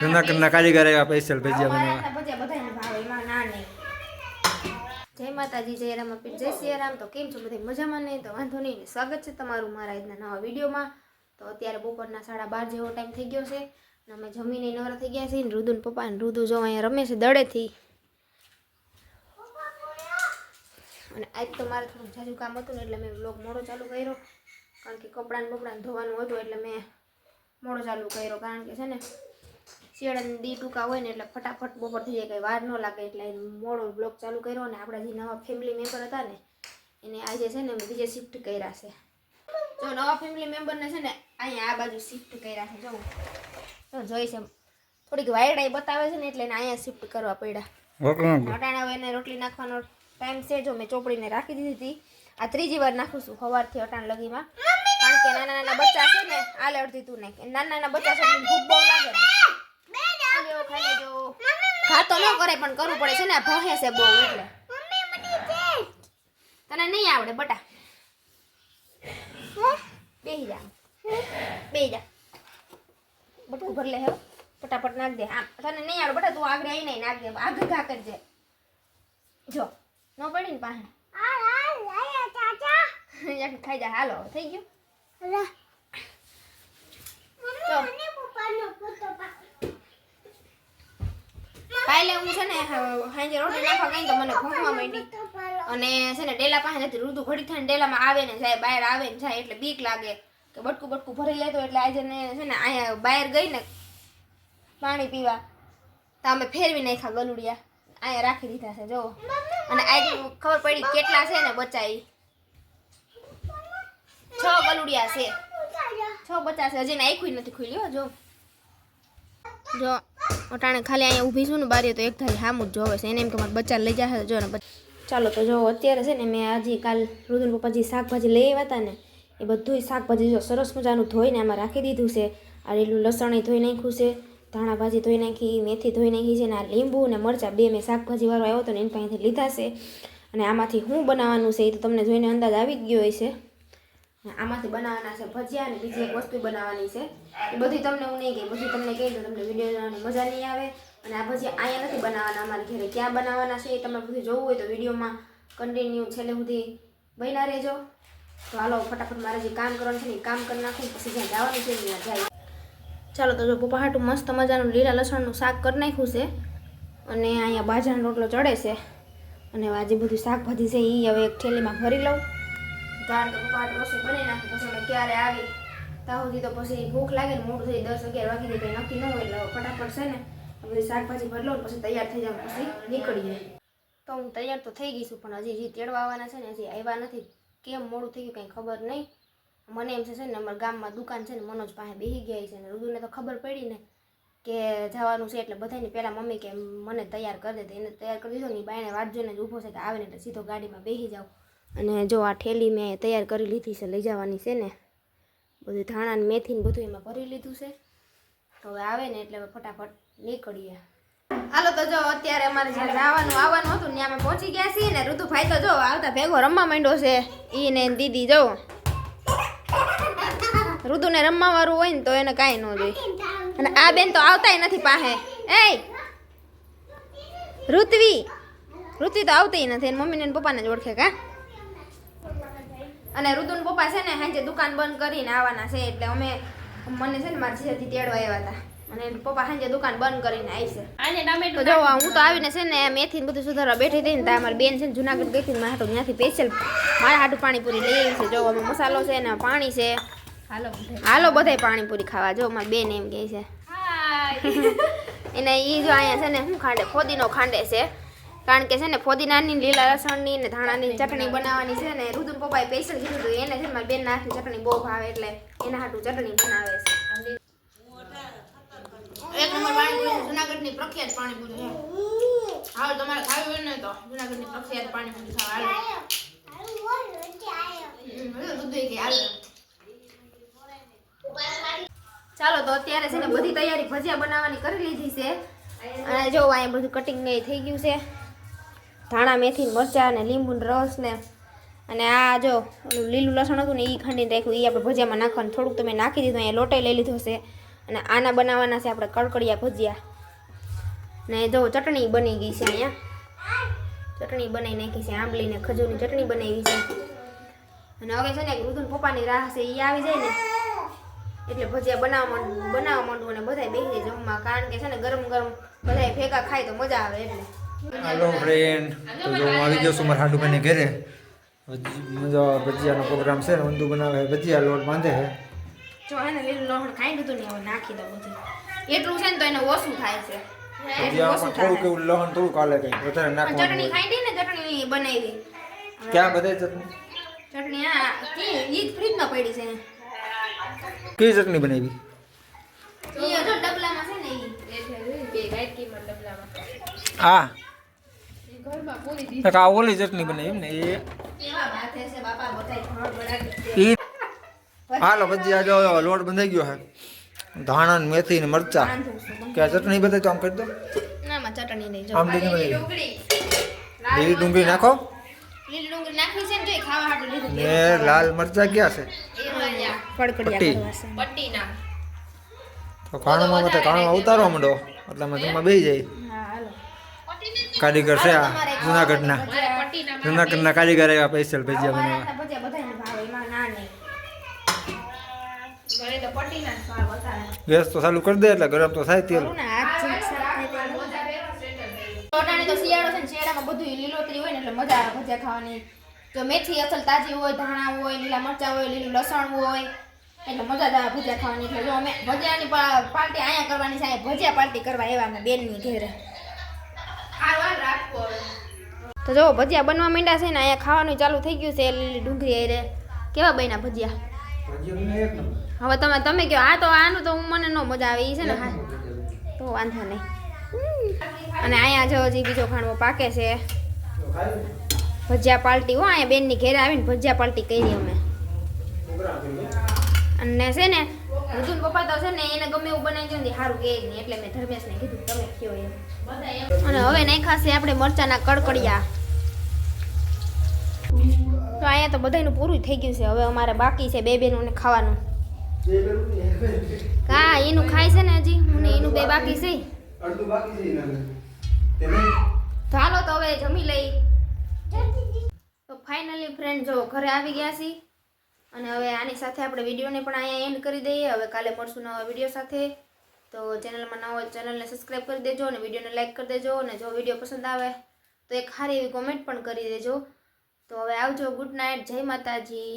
જૂનાગઢના કારીગર આવ્યા સ્પેશિયલ ભજીયા બનાવવા. ભજીયા બધાને ભાવે એમાં ના નહીં. જય માતાજી, જય રામાપીર, જય સિયારામ. તો કેમ છો બધા મજામાં? નહીં તો વાંધો નહીં. સ્વાગત છે તમારું મારા આજના નવા વિડીયોમાં. તો અત્યારે બપોરના 12:30 જેવો ટાઈમ થઈ ગયો છે અને અમે જમીને નવરા થઈ ગયા છીએ. રુદુ ને પપ્પા ને રુદુ જો અહીંયા રમે છે દડેથી. અને આજ તો મારે થોડું જાજુ કામ હતું ને એટલે મેં વ્લોગ મોડો ચાલુ કર્યો, કારણ કે કપડાં ધોવાનું હતું એટલે મેં મોડો ચાલુ કર્યો. કારણ કે છે ને શિયાળાની દી ટૂંકા હોય ને એટલે ફટાફટ બપોર થઈ જાય, કંઈ વાર ન લાગે, એટલે મોડો બ્લોગ ચાલુ કર્યો. અને આપણા જે નવા ફેમિલી મેમ્બર હતા ને એને આજે છે ને બીજે શિફ્ટ કર્યા છે. જો નવા ફેમિલી મેમ્બરને છે ને અહીંયા આ બાજુ શિફ્ટ કર્યા છે. જો જોઈ છે થોડીક વાયડાઈ બતાવે છે ને એટલે એને અહીંયા શિફ્ટ કરવા પડ્યા. અટાણા હવે એને રોટલી નાખવાનો ટાઈમ છે. જો મેં ચોપડીને રાખી દીધી હતી. આ ત્રીજી વાર નાખું છું સવારથી અટાણ લગીમાં, કારણ કે નાના નાના બચ્ચા છે ને આલે અડધી તું નાખ. નાના નાના બચ્ચા છે ભૂખ બહુ લાગે ને. ખાતો ન કરે પણ કરવું પડે છે ને, આ ભહે છે બહુ એટલે. તને નહીં આવડે બટા, બેહી જા બટકું ભર લે. હવે ફટાફટ નાખ દે. આમ તને નહીં આવડે બટા, તું આગળ આવી નહીં નાખ દે. આગળ ઘા કરજે. જો ન પડી ને પાસે ખાઈ જા. હાલો થઈ ગયું. કાલે હું છે ને સાંજે રોટલી નાખવા ગઈ તો મને ભૂખવા માંડી, અને છે ને ડેલા પાસે નથી. ઋતુ ઘડી થઈને ડેલામાં આવે ને જાય, બહાર આવે ને જાય, એટલે બીક લાગે કે બટકું ભરી લેતો. એટલે આજે ને છે ને અહીંયા બહાર ગઈ ને પાણી પીવા તો અમે ફેરવી નાખ્યા ગલુડિયા, અહીંયા રાખી દીધા છે જો. અને આજે ખબર પડી કેટલા છે ને બચ્ચા, 6 ગલુડિયા છે. 6 બચ્ચા છે. હજી નાખ્યું નથી ખુલ્યો. જો અટાણે ખાલી અહીંયા ઊભી છું ને બારી, તો એક ધારી સામું જ જોવે છે. એને એમ કે મારે બચ્ચા લઈ જાય. જો ને ચાલો તો જો અત્યારે છે ને મેં હજી કાલ રુદન પપ્પા જે શાકભાજી લઈ આવ્યા હતા ને એ બધું શાકભાજી જો સરસ મજાનું ધોઈને આમાં રાખી દીધું છે. આ લીલું લસણ ધોઈ નાખ્યું છે, ધાણા ભાજી ધોઈ નાખી, મેથી ધોઈ નાખી છે, ને આ લીંબુ ને મરચાં બે મેં શાકભાજીવાળો આવ્યો હતો ને એની પાસેથી લીધા છે. અને આમાંથી શું બનાવવાનું છે એ તો તમને જોઈને અંદાજ આવી જ ગયો હોય છે. આમાંથી બનાવવાના છે ભજીયા, અને બીજી એક વસ્તુ બનાવવાની છે. એ બધી તમને હું નહીં કહી, બધું તમને કહી દઉં, તમને વિડીયો જોવાની મજા નહીં આવે. અને આ ભજીયા અહીંયા નથી બનાવવાના, અમારે ઘરે ક્યાં બનાવવાના છે એ તમે બધું જોવું હોય તો વિડીયોમાં કન્ટિન્યુ છેલ્લે સુધી બન્યા રહેજો. તો હાલો ફટાફટ મારે જે કામ કરવાનું છે ને એ કામ કરી નાખું, પછી જ્યાં જવાનું છે ત્યાં જાય. ચાલો તો જો પપ્પા હાટું મસ્ત મજાનું લીલા લસણનું શાક કરી નાખ્યું છે, અને અહીંયા બાજરાનો રોટલો ચડે છે. અને આ જે બધું શાકભાજી છે એ હવે એક થેલીમાં ભરી લઉં, કારણ કે પપ્પા રસોઈ બની નાખું. પછી અમે ક્યારે આવી ત્યાં સુધી તો પછી ભૂખ લાગે ને મોડું થઈ 10-11 વાગી જાય, કંઈ નક્કી ન હોય. એટલે ફટાફટ છે ને બધી શાકભાજી ભરી લઉં, પછી તૈયાર થઈ જાવ, પછી નીકળી જાય. તો હું તૈયાર તો થઈ ગઈ છું, પણ હજી જે તેડવા આવવાના છે ને હજી આવ્યા નથી. કેમ મોડું થઈ ગયું કંઈ ખબર નહીં. મને એમ છે ને અમારા ગામમાં દુકાન છે ને મનોજ પાસે બેસી ગયા છે, ને રુદુને તો ખબર પડી ને કે જવાનું છે, એટલે બધાને પહેલાં મમ્મી કે મને તૈયાર કરી દે. એને તૈયાર કરી દીધો ને બાયણે વાટ જોઈને જ ઊભો છે કે આવે ને એટલે સીધો ગાડીમાં બેસી જાવ. અને જો આ ઠેલી મેં તૈયાર કરી લીધી છે, લઈ જવાની છે ને બધું ધાણા ને મેથી ને બધું એમાં ભરી લીધું છે. તો હવે આવે ને એટલે ફટાફટ નીકળીએ. હાલો તો જો અત્યારે અમારે જ્યારે આવવાનું હતું ને અમે પહોંચી ગયા છીએ ને. ઋતુભાઈ તો જો આવતા ભેગો રમવા માંડ્યો છે. ઈ ને દીદી જો ઋતુને રમવા વાળું હોય ને તો એને કાંઈ ન જોઈ. અને આ બેન તો આવતાય નથી પાસે. એ ઋત્વી તો આવતી નથી, એને મમ્મીને પપ્પાને જ ઓળખે કા. અને રુદુન પપ્પા છે ને સાંજે દુકાન બંધ કરીને આવવાના છે, એટલે મને છે ને મારા જીજાજી તેડવા આવ્યા હતા, અને પપ્પા સાંજે દુકાન બંધ કરીને આવી છે. તો જો હું તો આવીને છે ને મેથી બધું સુધારવા બેઠી હતી ને ત્યાં મારી બેન છે ને જુનાગઢ ગઈ હતી, મારા હાટું ત્યાંથી સ્પેશિયલ મારા હાટું પાણીપુરી લઈ આવી છે. જો અમે મસાલો છે ને પાણી છે, હાલો બધાય પાણીપુરી ખાવા. જો મારી બેન એમ કહે છે એને એ જો અહીંયા છે ને શું ખાંડે, ફોદીનો ખાંડે છે, કારણ કે છે ને ફોદીનાની, લીલા લસણની ને ધાણાની ચટણી બનાવવાની છે. ને રુદુન પપ્પાએ સ્પેશિયલ કીધું હતું એને છે મારી બેનના હાથની ચટણી બહુ ભાવે, એટલે એના હાટું ચટણી બનાવે છે. એક નંબર પાણીપુરી જુનાગઢની પ્રખ્યાત પાણીપુરી છે. હાલ તમારે ખાવી હોય ને તો જુનાગઢની પ્રખ્યાત પાણીપુરી ખાવા ચાલો તો અત્યારે છે ને બધી તૈયારી ભજીયા બનાવવાની કરી લીધી છે. અને જો અહીંયા બધું કટિંગ થઈ ગયું છે, ધાણા મેથી મરચાં ને લીંબુ રસ ને અને આ જો લીલું લસણ હતું ને એ ખાંડીને રાખ્યું, એ આપણે ભજીયામાં નાખવાનું. થોડુંક તમે નાખી દીધું, અહીંયા લોટે લઈ લીધો છે અને આના બનાવવાના છે આપણે કડકડિયા ભજીયા. ને જો ચટણી બની ગઈ છે અહીંયા. ચટણી બનાવી નાખી છે, આંબલી ને ખજૂરની ચટણી બનાવી છે. અને હવે છે ને રુદુન પપ્પાની રાહ છે, એ આવી જાય ને એટલે ભજીયા બનાવવા માંડવું અને બધા બેસી જાય જમવા. કારણ કે છે ને ગરમ ગરમ બધા ભેગા ખાય તો મજા આવે એટલે. હેલો ફ્રેન્ડ, તો જો હું આવી ગયો છું મારા હાડુભાઈને ઘરે. ભજીયાનો પ્રોગ્રામ છે ને, ઊંધું બનાવે ભજીયા, લોટ બાંધે છે. જો હે ને લીલું લસણ ખાઈ લીધું ને હવે નાખી દઉં બધું. એટલું છે ને તો એને ઓછું થાય છે. ભજીયામાં થોડું કેવું લહણ થોડું કાલે કઈ વધારે નાખવાનું. ચટણી ખાઈ દી ને, ચટણી બનાવી. ક્યાં બધે ચટણી? ચટણી આ ઈ ફ્રીજમાં પડી છે. કઈ ચટણી બનાવી? ઈ જો ડબલામાં છે ને ઈ બે ગાયકીમાં ડબલામાં. આ ઘરમાં ઓલી ચટણી બનાવી ને એ કેવા ભાથે છે બાપા, બધાય ઘર બનાવી. હાલો ભજીયા જો લોટ બંધાઈ ગયો છે. ધાણા ને મેથી ને મરચા કે ચટણી બધે તો આમ કરી દો. નામાં ચટણી નહીં, જો આમ લીલી લીલી ડુંગળી નાખો લીલી ડુંગળી નાખી છે ને, જો ખાવા હાટું લીધું ને લાલ મરચા ક્યાં છે? કડકડિયા કરવા છે. પટ્ટી ના તો કાણમાં મતે કાણમાં ઉતારવા માંડો એટલે અમે જમવા બેસી જાય. હા હાલો. કારીગર છે આ જુનાગઢના. પટ્ટી ના જુનાગઢના કારીગર આવ્યા સ્પેશિયલ ભજીયા બનાવવા. આ ભજીયા બધાને ભાવે, એમાં ના નહીં. મને તો પટ્ટી ના સ્વાદ વધારે. ગેસ તો ચાલુ કરી દે એટલે ગરમ તો થાય તેલ. કરું ને હાથ જીભ સાફ થાય તો. ટોટાણી તો શિયાળો છે ને, શિયાળામાં બધું લીલોતરી હોય ને એટલે મજા આવે ભજીયા ખાવાની. જો મેથી અસલ તાજી હોય, ધાણા હોય, લીલા મરચાં હોય, લીલું લસણ હોય એટલે મજા જ આવે ભજીયા ખાવાની. એટલે જો અમે ભજીયાની પાર્ટી અહીંયા કરવાની છે, અહીંયા ભજીયા પાર્ટી કરવા આવ્યા અમે બેનની ઘરે. તો જો ભજીયા બનવા માંડ્યા છે ને, અહીંયા ખાવાનું ચાલુ થઈ ગયું છે. લીલી ડુંગળી અરે કેવા બન્યા ભજીયા. હવે તમે કહો, આ તો આનું તો મને ન મજા આવે. એ છે ને હા તો વાંધો નહીં. અને અહીંયા જો હજી બીજો ખાણવો પાકે છે. ભજીયા પાર્ટી હો, અહીંયા બેનની ઘેરે આવીને ભજીયા પાર્ટી કરી અમે. અને છે ને રુદુન પપ્પા તો છે ને એને ગમે એવું બનાવી દો ને સારું કહે જ નહીં, એટલે મેં ધર્મેશને કીધું તમે કયો એમ. અને હવે નહીં ખાશે આપણે મરચાના કડકડિયા. તો અહીંયા તો બધાનું પૂરું થઈ ગયું છે. હવે અમારે બાકી છે બે બેનોને ખાવાનું. હા એનું ખાય છે ને હજી, હું ને એનું બે બાકી છે. તો હાલો તો હવે જમી લઈ. તો ફાઇનલી ફ્રેન્ડ જો ઘરે આવી ગયા છીએ. અને હવે આની સાથે આપણે વિડીયોને પણ અહીંયા એન્ડ કરી દઈએ. હવે કાલે મળશું નવા વિડીયો સાથે. તો ચેનલમાં નવા હોય ચેનલને સબસ્ક્રાઈબ કરી દેજો અને વિડીયોને લાઈક કરી દેજો. અને જો વિડીયો પસંદ આવે તો એક સારી એવી કોમેન્ટ પણ કરી દેજો. તો હવે આવજો. ગુડ નાઇટ, જય માતાજી.